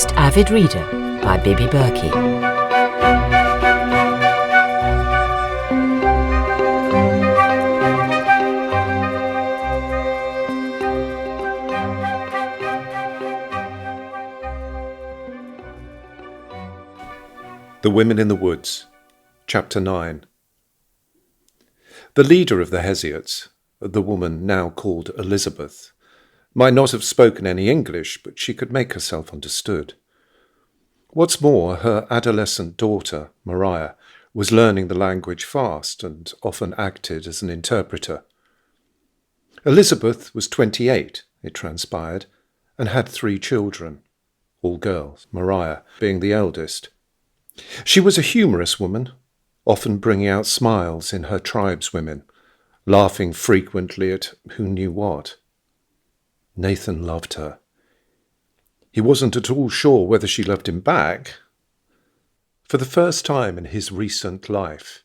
Most Avid Reader by Bibi Berki. The Women in the Woods, Chapter 9. The leader of the Hesiots, the woman now called Elizabeth, might not have spoken any English, but she could make herself understood. What's more, her adolescent daughter, Maria, was learning the language fast and often acted as an interpreter. Elizabeth was 28, it transpired, and had 3 children, all girls, Maria being the eldest. She was a humorous woman, often bringing out smiles in her tribeswomen, laughing frequently at who knew what. Nathan loved her. He wasn't at all sure whether she loved him back. For the first time in his recent life,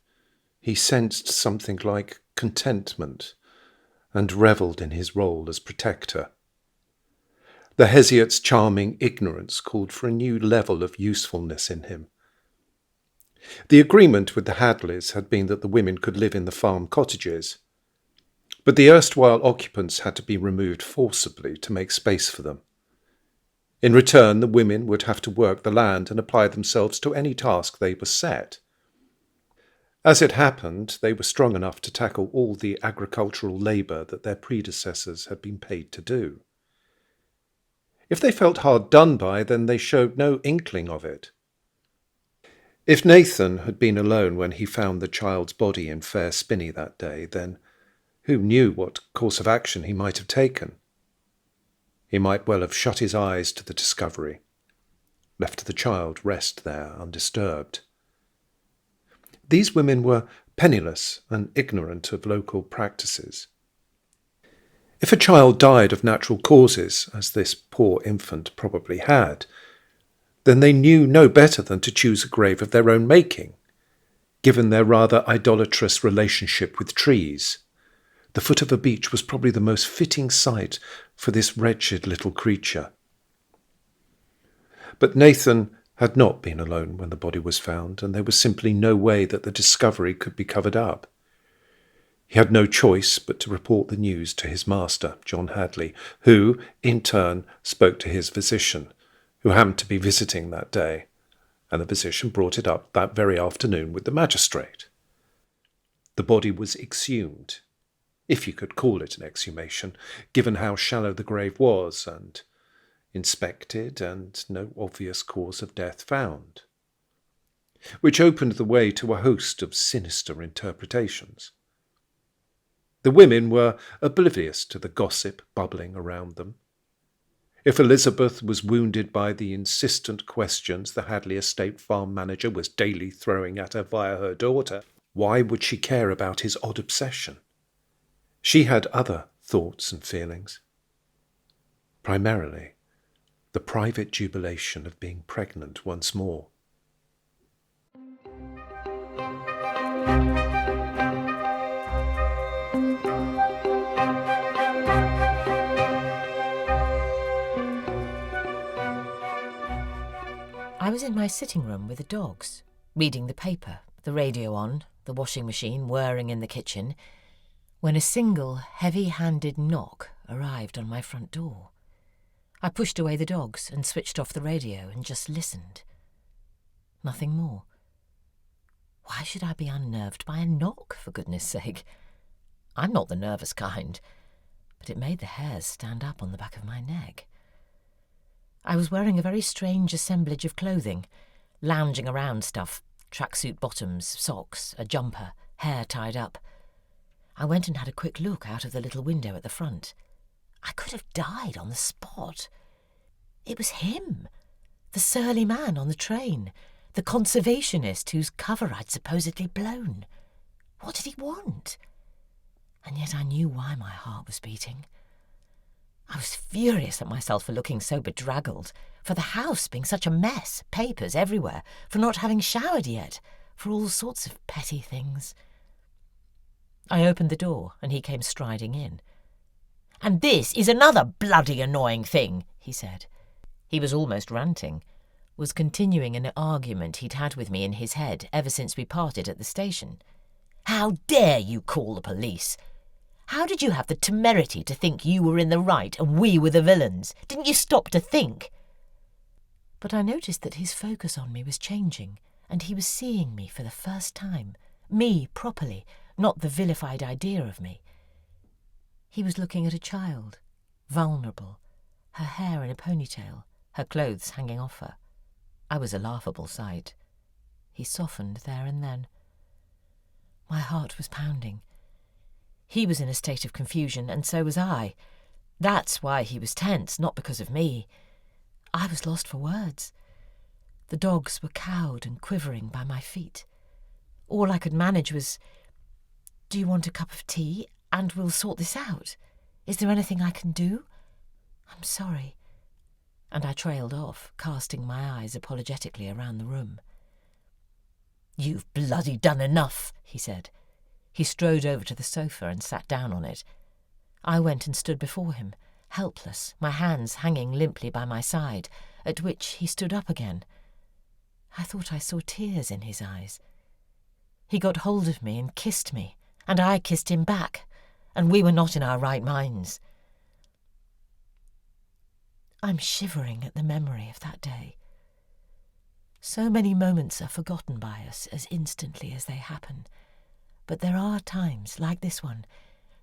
he sensed something like contentment and revelled in his role as protector. The Hesiots' charming ignorance called for a new level of usefulness in him. The agreement with the Hadleys had been that the women could live in the farm cottages, but the erstwhile occupants had to be removed forcibly to make space for them. In return, the women would have to work the land and apply themselves to any task they were set. As it happened, they were strong enough to tackle all the agricultural labour that their predecessors had been paid to do. If they felt hard done by, then they showed no inkling of it. If Nathan had been alone when he found the child's body in Fair Spinney that day, then who knew what course of action he might have taken? He might well have shut his eyes to the discovery, left the child rest there undisturbed. These women were penniless and ignorant of local practices. If a child died of natural causes, as this poor infant probably had, then they knew no better than to choose a grave of their own making, given their rather idolatrous relationship with trees. The foot of a beech was probably the most fitting site for this wretched little creature. But Nathan had not been alone when the body was found, and there was simply no way that the discovery could be covered up. He had no choice but to report the news to his master, John Hadley, who, in turn, spoke to his physician, who happened to be visiting that day, and the physician brought it up that very afternoon with the magistrate. The body was exhumed, if you could call it an exhumation, given how shallow the grave was, and inspected, and no obvious cause of death found, which opened the way to a host of sinister interpretations. The women were oblivious to the gossip bubbling around them. If Elizabeth was wounded by the insistent questions the Hadley estate farm manager was daily throwing at her via her daughter, why would she care about his odd obsession? She had other thoughts and feelings. Primarily, the private jubilation of being pregnant once more. I was in my sitting room with the dogs, reading the paper, the radio on, the washing machine whirring in the kitchen, when a single heavy-handed knock arrived on my front door. I pushed away the dogs and switched off the radio and just listened. Nothing more. Why should I be unnerved by a knock, for goodness sake? I'm not the nervous kind, but it made the hairs stand up on the back of my neck. I was wearing a very strange assemblage of clothing, lounging around stuff, tracksuit bottoms, socks, a jumper, hair tied up. I went and had a quick look out of the little window at the front. I could have died on the spot. It was him, the surly man on the train, the conservationist whose cover I'd supposedly blown. What did he want? And yet I knew why my heart was beating. I was furious at myself for looking so bedraggled, for the house being such a mess, papers everywhere, for not having showered yet, for all sorts of petty things. I opened the door, and he came striding in. "And this is another bloody annoying thing," he said. He was almost ranting, was continuing an argument he'd had with me in his head ever since we parted at the station. "How dare you call the police? How did you have the temerity to think you were in the right and we were the villains? Didn't you stop to think?" But I noticed that his focus on me was changing, and he was seeing me for the first time. Me properly, not the vilified idea of me. He was looking at a child, vulnerable, her hair in a ponytail, her clothes hanging off her. I was a laughable sight. He softened there and then. My heart was pounding. He was in a state of confusion, and so was I. That's why he was tense, not because of me. I was lost for words. The dogs were cowed and quivering by my feet. All I could manage was, "Do you want a cup of tea? And we'll sort this out. Is there anything I can do? I'm sorry." And I trailed off, casting my eyes apologetically around the room. "You've bloody done enough," he said. He strode over to the sofa and sat down on it. I went and stood before him, helpless, my hands hanging limply by my side, at which he stood up again. I thought I saw tears in his eyes. He got hold of me and kissed me, and I kissed him back, and we were not in our right minds. I'm shivering at the memory of that day. So many moments are forgotten by us as instantly as they happen, but there are times, like this one,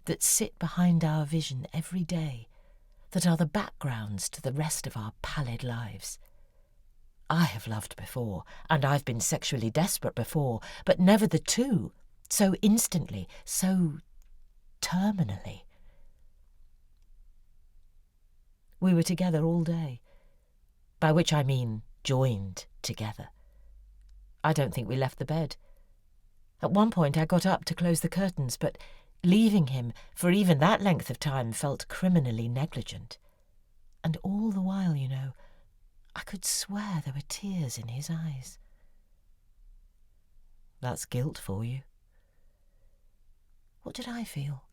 that sit behind our vision every day, that are the backgrounds to the rest of our pallid lives. I have loved before, and I've been sexually desperate before, but never the two, so instantly, so terminally. We were together all day, by which I mean joined together. I don't think we left the bed. At one point I got up to close the curtains, but leaving him for even that length of time felt criminally negligent. And all the while, you know, I could swear there were tears in his eyes. That's guilt for you. What did I feel?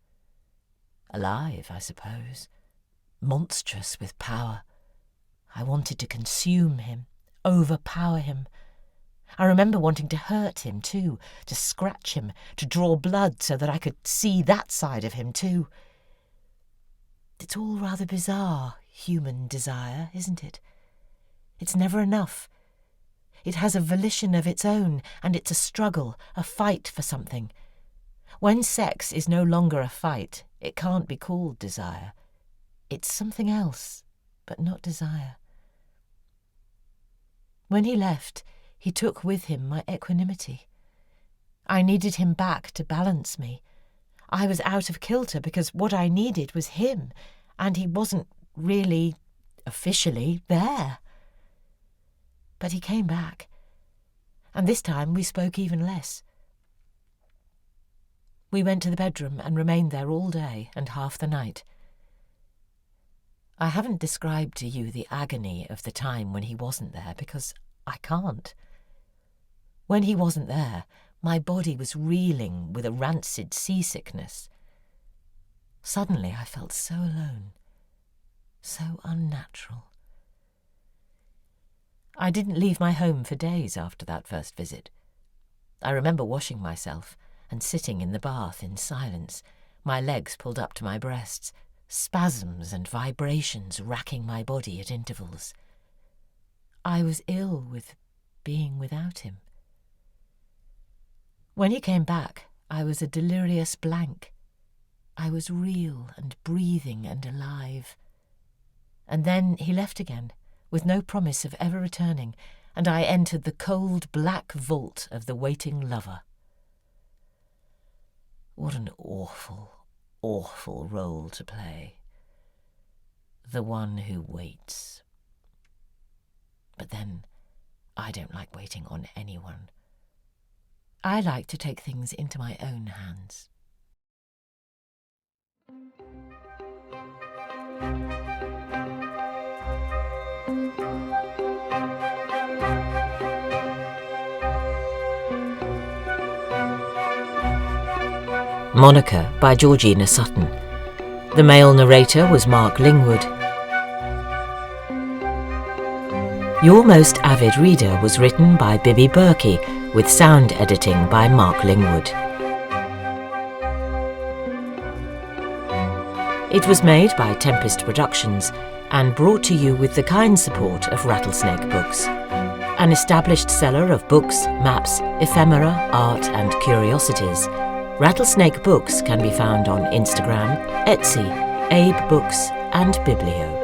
Alive, I suppose. Monstrous with power. I wanted to consume him, overpower him. I remember wanting to hurt him too, to scratch him, to draw blood so that I could see that side of him too. It's all rather bizarre, human desire, isn't it? It's never enough. It has a volition of its own, and it's a struggle, a fight for something. When sex is no longer a fight, it can't be called desire. It's something else, but not desire. When he left, he took with him my equanimity. I needed him back to balance me. I was out of kilter because what I needed was him, and he wasn't really, officially, there. But he came back, and this time we spoke even less. We went to the bedroom and remained there all day and half the night. I haven't described to you the agony of the time when he wasn't there because I can't. When he wasn't there, my body was reeling with a rancid seasickness. Suddenly I felt so alone, so unnatural. I didn't leave my home for days after that first visit. I remember washing myself and sitting in the bath in silence, my legs pulled up to my breasts, spasms and vibrations racking my body at intervals. I was ill with being without him. When he came back, I was a delirious blank. I was real and breathing and alive. And then he left again, with no promise of ever returning, and I entered the cold black vault of the waiting lover. What an awful, awful role to play. The one who waits. But then, I don't like waiting on anyone. I like to take things into my own hands. Monica by Georgina Sutton. The male narrator was Mark Lingwood. Your Most Avid Reader was written by Bibi Berki, with sound editing by Mark Lingwood. It was made by Tempest Productions and brought to you with the kind support of Rattlesnake Books, an established seller of books, maps, ephemera, art and curiosities. Rattlesnake Books can be found on Instagram, Etsy, Abe Books and Biblio.